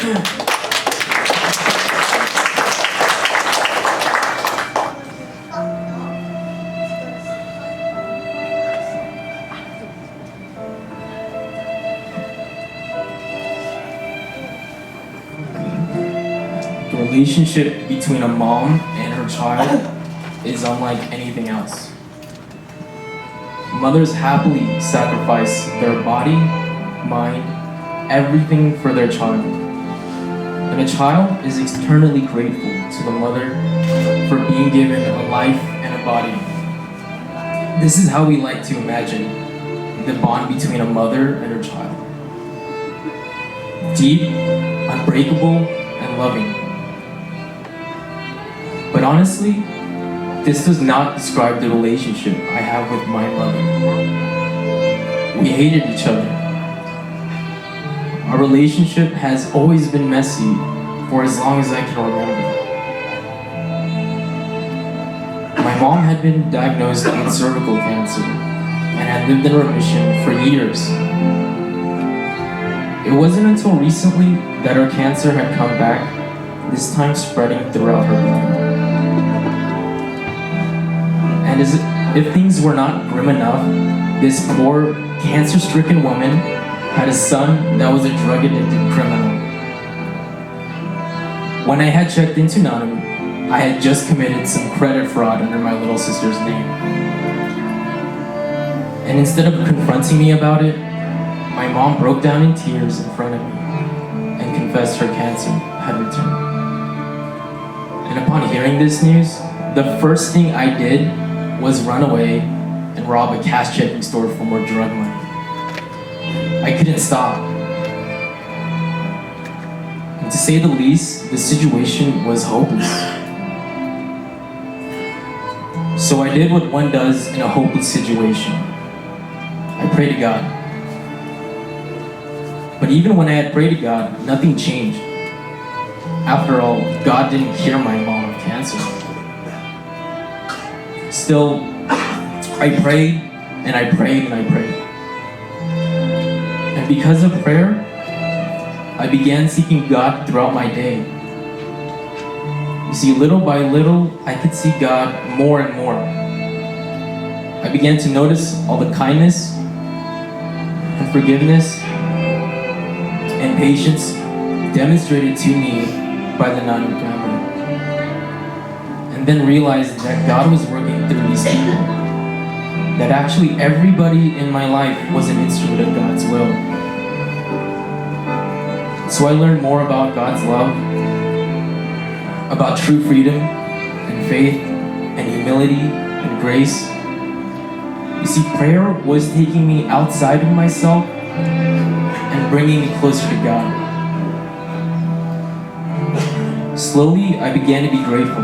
The relationship between a mom and her child is unlike anything else. Mothers happily sacrifice their body, mind, everything for their child. And a child is eternally grateful to the mother for being given a life and a body. This is how we like to imagine the bond between a mother and her child. Deep, unbreakable, and loving. But honestly, this does not describe the relationship I have with my mother. We hated each other. Our relationship has always been messy for as long as I can remember. My mom had been diagnosed with cervical cancer and had lived in remission for years. It wasn't until recently that her cancer had come back, this time spreading throughout her body. And as if things were not grim enough, this poor, cancer-stricken woman had a son that was a drug-addicted criminal. When I had checked into Nanu, I had just committed some credit fraud under my little sister's name. And instead of confronting me about it, my mom broke down in tears in front of me and confessed her cancer had returned. And upon hearing this news, the first thing I did was run away and rob a cash checking store for more drug money. I couldn't stop. And to say the least, the situation was hopeless. So I did what one does in a hopeless situation. I prayed to God. But even when I had prayed to God, nothing changed. After all, God didn't cure my mom of cancer. Still, I prayed and I prayed and I prayed. And because of prayer, I began seeking God throughout my day. You see, little by little, I could see God more and more. I began to notice all the kindness and forgiveness and patience demonstrated to me by the Nanu family. And then realized that God was working through these people. That actually everybody in my life was an instrument of God's will. So I learned more about God's love, about true freedom and faith and humility and grace. You see, prayer was taking me outside of myself and bringing me closer to God. Slowly, I began to be grateful.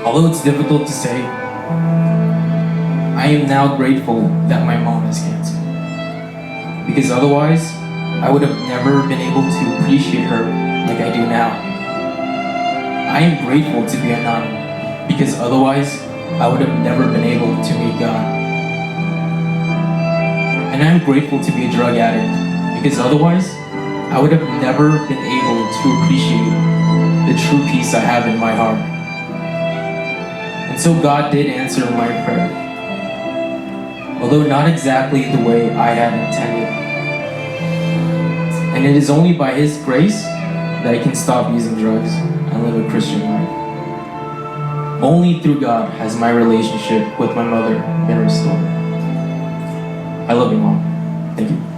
Although it's difficult to say, I am now grateful that my mom has cancer. Because otherwise, I would have never been able to appreciate her like I do now. I am grateful to be a nun, because otherwise, I would have never been able to meet God. And I'm grateful to be a drug addict, because otherwise, I would have never been able to appreciate the true peace I have in my heart. And so God did answer my prayer, although not exactly the way I had intended. And it is only by His grace that I can stop using drugs and live a Christian life. Only through God has my relationship with my mother been restored. I love you, Mom. Thank you.